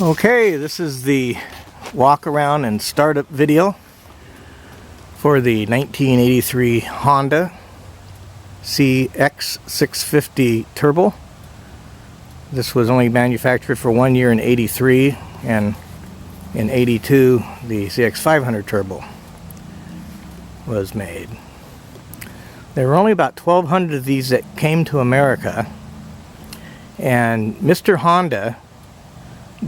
Okay, this is the walk around and startup video for the 1983 Honda CX650 Turbo. This was only manufactured for 1 year in 83, and in 82 the CX500 Turbo was made. There were only about 1,200 of these that came to America, and Mr. Honda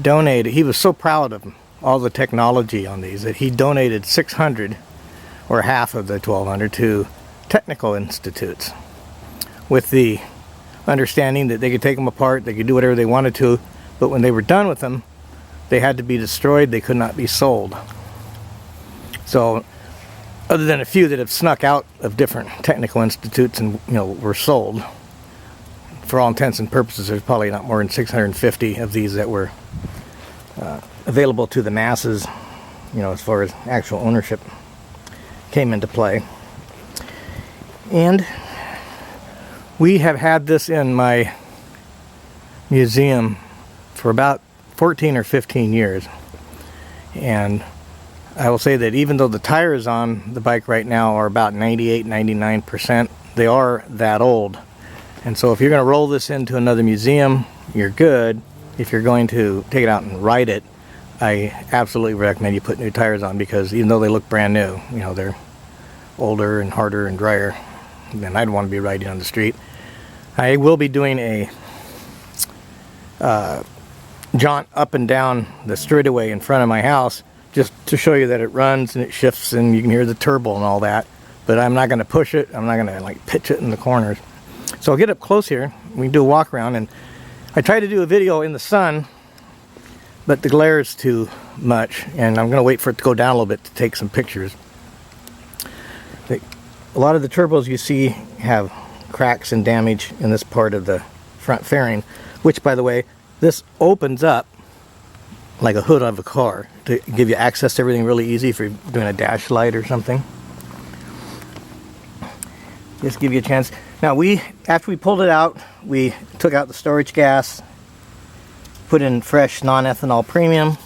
donated, he was so proud of all the technology on these that he donated 600, or half of the 1,200, to technical institutes, with the understanding that they could take them apart, they could do whatever they wanted to, but when they were done with them, they had to be destroyed, they could not be sold. So, other than a few that have snuck out of different technical institutes and were sold, for all intents and purposes, there's probably not more than 650 of these that were available to the masses, as far as actual ownership came into play. And we have had this in my museum for about 14 or 15 years. And I will say that even though the tires on the bike right now are about 98-99%, they are that old. And so if you're going to roll this into another museum, you're good. If you're going to take it out and ride it, I absolutely recommend you put new tires on, because even though they look brand new, they're older and harder and drier than I'd want to be riding on the street. I will be doing a jaunt up and down the straightaway in front of my house, just to show you that it runs and it shifts and you can hear the turbo and all that. But I'm not going to push it. I'm not going to pitch it in the corners. So I'll get up close here. We can do a walk around, and I tried to do a video in the sun, but the glare is too much, and I'm going to wait for it to go down a little bit to take some pictures. A lot of the turbos you see have cracks and damage in this part of the front fairing, which, by the way, this opens up like a hood of a car to give you access to everything really easy if you're doing a dash light or something. Just give you a chance. Now, after we pulled it out, we took out the storage gas, put in fresh non-ethanol premium.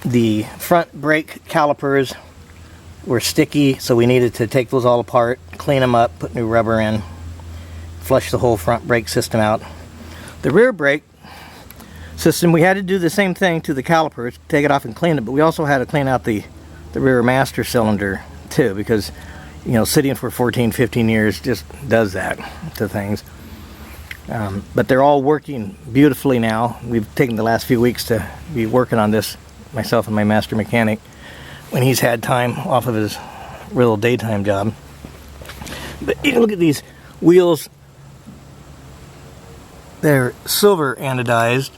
The front brake calipers were sticky, so we needed to take those all apart, clean them up, put new rubber in, flush the whole front brake system out. The rear brake system, we had to do the same thing to the calipers, take it off and clean it, but we also had to clean out the rear master cylinder too, because sitting for 14-15 years just does that to things. But they're all working beautifully now. We've taken the last few weeks to be working on this, myself and my master mechanic, when he's had time off of his real daytime job. But you can look at these wheels. They're silver anodized,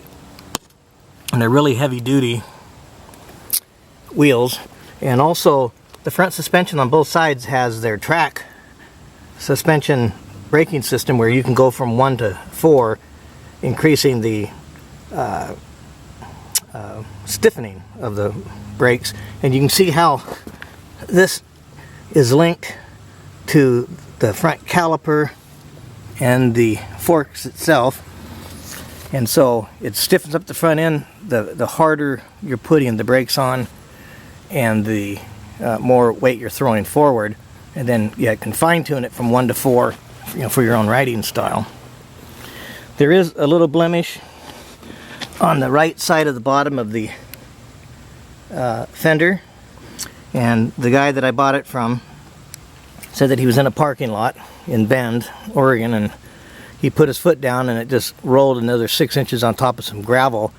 and they're really heavy duty wheels. And also the front suspension on both sides has their track suspension braking system, where you can go from 1 to 4, increasing the stiffening of the brakes. And you can see how this is linked to the front caliper and the forks itself, and so it stiffens up the front end the harder you're putting the brakes on, and the more weight you're throwing forward. And then you can fine tune it from 1 to 4 for your own riding style. There is a little blemish on the right side of the bottom of the fender, and the guy that I bought it from said that he was in a parking lot in Bend, Oregon, and he put his foot down and it just rolled another 6 inches on top of some gravel,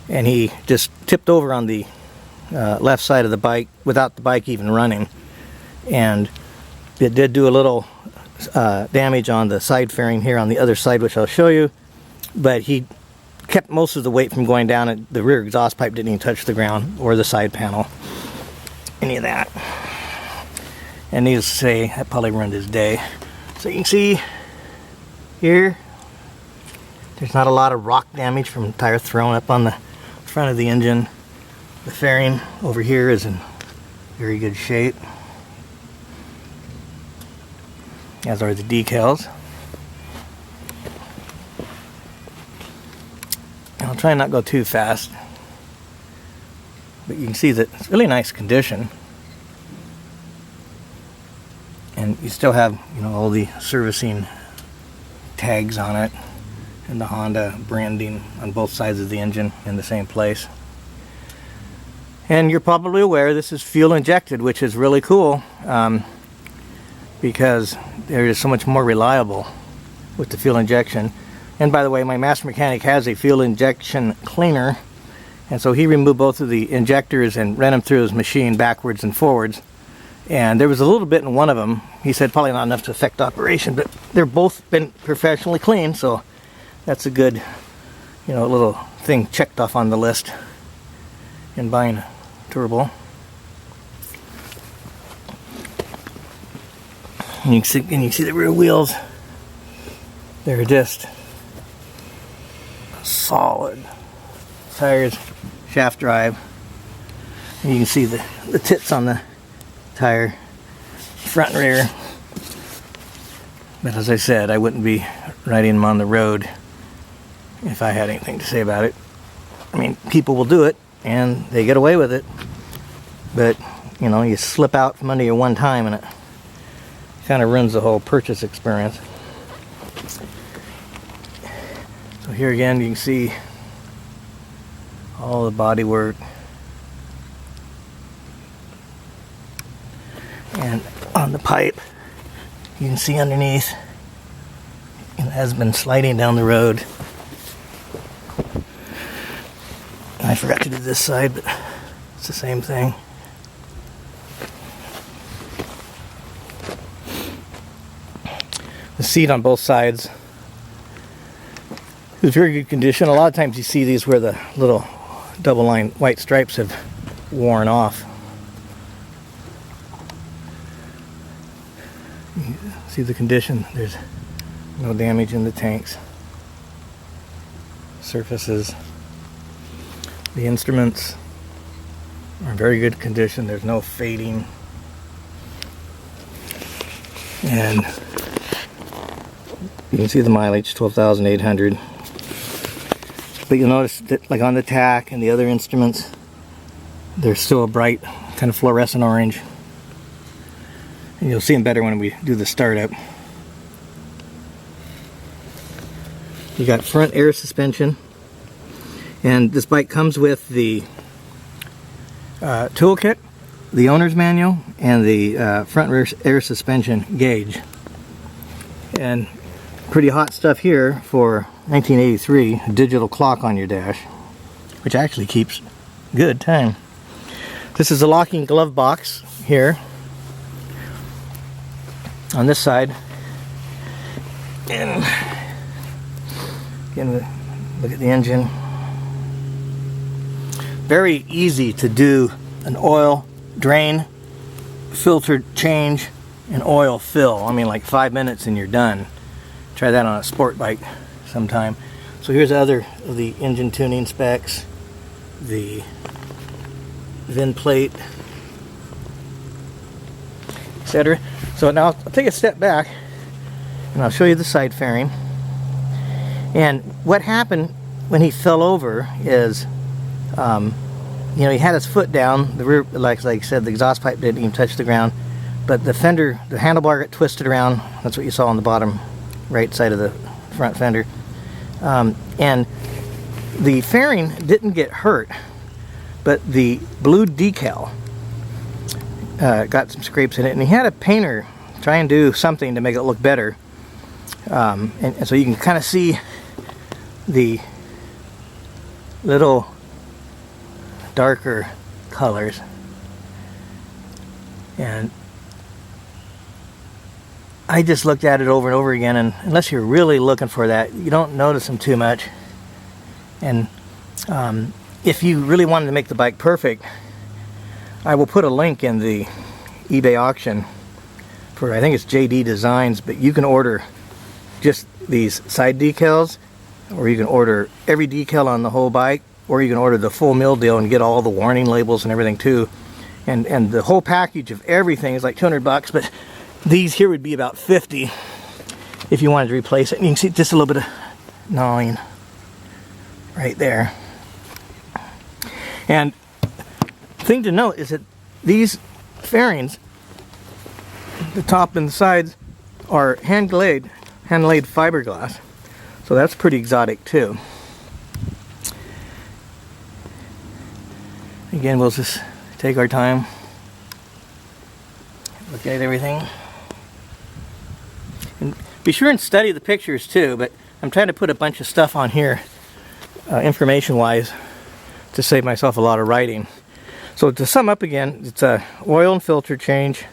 and he just tipped over on the left side of the bike without the bike even running. And it did do a little damage on the side fairing here on the other side, which I'll show you, but he kept most of the weight from going down, and the rear exhaust pipe didn't even touch the ground or the side panel, any of that. And needless to say, that probably ruined his day. So you can see here, there's not a lot of rock damage from tire thrown up on the front of the engine. The fairing over here is in very good shape, as are the decals. I'll try and not go too fast. But you can see that it's really nice condition. And you still have, you know, all the servicing tags on it and the Honda branding on both sides of the engine in the same place. And you're probably aware this is fuel injected, which is really cool because they're just so much more reliable with the fuel injection. And by the way, my master mechanic has a fuel injection cleaner, and so he removed both of the injectors and ran them through his machine backwards and forwards. And there was a little bit in one of them. He said probably not enough to affect operation, but they're both been professionally cleaned, so that's a good, you know, little thing checked off on the list in buying a turbo. And you can see the rear wheels. They're just solid tires, shaft drive. And you can see the tits on the tire, front and rear. But as I said, I wouldn't be riding them on the road if I had anything to say about it. I mean, people will do it and they get away with it, but you know, you slip out from under you one time and it kind of ruins the whole purchase experience. So here again you can see all the bodywork, and on the pipe you can see underneath it has been sliding down the road. I forgot to do this side, but it's the same thing. The seat on both sides is very good condition. A lot of times you see these where the little double line white stripes have worn off. You see the condition. There's no damage in the tanks, surfaces. The instruments are in very good condition. There's no fading. And you can see the mileage, 12,800. But you'll notice that, like on the tack and the other instruments, they're still a bright kind of fluorescent orange. And you'll see them better when we do the startup. You got front air suspension. And this bike comes with the toolkit, the owner's manual, and the front rear air suspension gauge. And pretty hot stuff here for 1983, a digital clock on your dash, which actually keeps good time. This is a locking glove box here on this side. And again, look at the engine. Very easy to do an oil drain, filter change, and oil fill. I mean, like 5 minutes and you're done. Try that on a sport bike sometime. So here's other of the engine tuning specs, the VIN plate, etc. So now I'll take a step back and I'll show you the side fairing. And what happened when he fell over is, you know, he had his foot down. The rear, like I said, the exhaust pipe didn't even touch the ground, but the fender, the handlebar got twisted around. That's what you saw on the bottom right side of the front fender. And the fairing didn't get hurt, but the blue decal got some scrapes in it, and he had a painter try and do something to make it look better. And so you can kind of see the little darker colors, and I just looked at it over and over again, and unless you're really looking for that, you don't notice them too much. And if you really wanted to make the bike perfect, I will put a link in the eBay auction for, I think it's JD Designs, but you can order just these side decals, or you can order every decal on the whole bike, or you can order the full mill deal and get all the warning labels and everything too. And the whole package of everything is like 200 bucks, but these here would be about 50 if you wanted to replace it. And you can see just a little bit of gnawing right there. And the thing to note is that these fairings, the top and the sides, are hand-laid fiberglass. So that's pretty exotic too. Again, we'll just take our time, look at everything. And be sure and study the pictures too, but I'm trying to put a bunch of stuff on here, information-wise, to save myself a lot of writing. So to sum up again, it's a oil and filter change,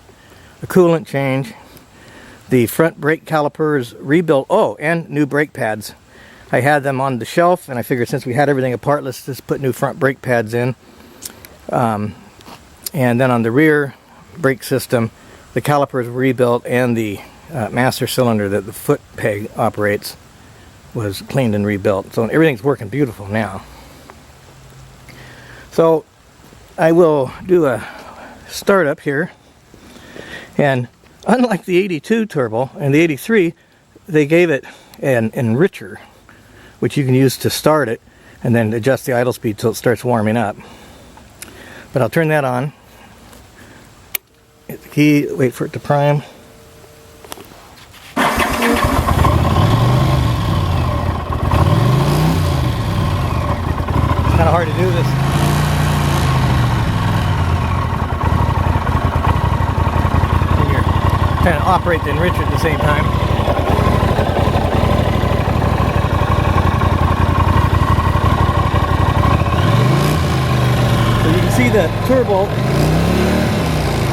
a coolant change, the front brake calipers rebuilt, oh, and new brake pads. I had them on the shelf, and I figured since we had everything apart, let's just put new front brake pads in. And then on the rear brake system, the calipers were rebuilt, and the master cylinder that the foot peg operates was cleaned and rebuilt. So everything's working beautiful now. So I will do a startup here, and unlike the 82 turbo and the 83, they gave it an enricher, which you can use to start it and then adjust the idle speed till it starts warming up. But I'll turn that on, hit the key, wait for it to prime. It's kind of hard to do this. Kind of operate the enricher at the same time. So you can see the turbo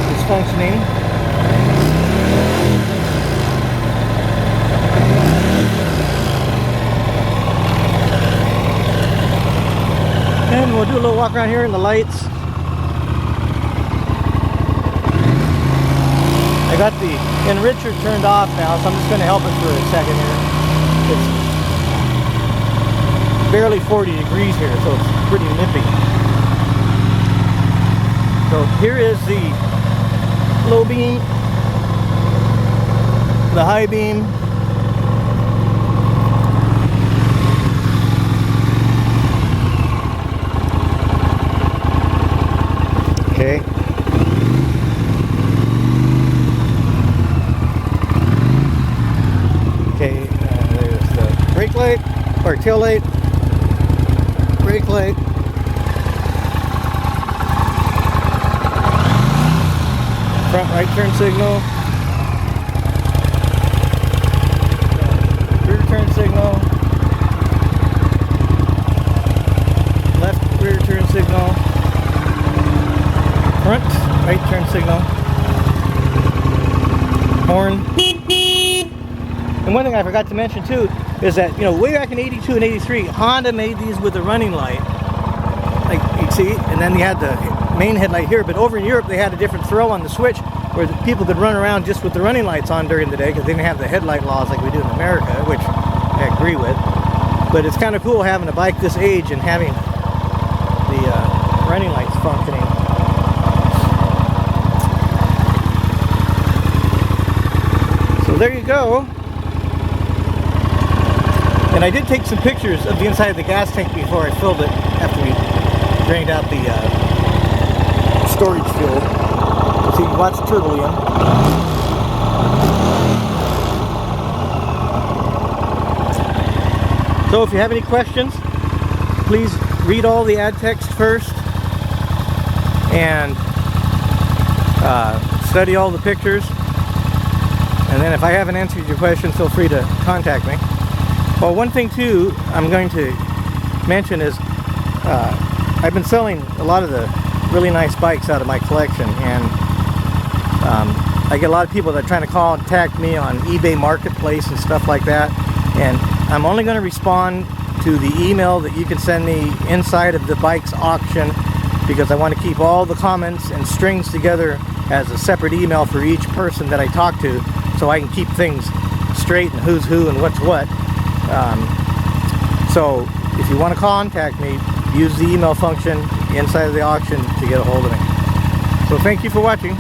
is functioning. And we'll do a little walk around here in the lights. I got the enricher turned off now, so I'm just going to help it for a second here. It's barely 40 degrees here, so it's pretty nippy. So here is the low beam, the high beam, okay. Okay, there's the brake light, or tail light, brake light, front right turn signal, rear turn signal, left rear turn signal, front right turn signal, horn. And one thing I forgot to mention too is that, you know, way back in 82 and 83, Honda made these with a running light, like you see, and then you had the main headlight here. But over in Europe, they had a different throw on the switch where the people could run around just with the running lights on during the day because they didn't have the headlight laws like we do in America, which I agree with. But it's kind of cool having a bike this age and having the running lights functioning. So there you go. And I did take some pictures of the inside of the gas tank before I filled it, after we drained out the storage fuel. So you can watch the turbo in. So if you have any questions, please read all the ad text first and study all the pictures. And then if I haven't answered your question, feel free to contact me. Well, one thing too I'm going to mention is I've been selling a lot of the really nice bikes out of my collection, and I get a lot of people that are trying to contact me on eBay Marketplace and stuff like that, and I'm only going to respond to the email that you can send me inside of the bike's auction, because I want to keep all the comments and strings together as a separate email for each person that I talk to, so I can keep things straight and who's who and what's what. So if you want to contact me, use the email function inside of the auction to get a hold of me. So thank you for watching.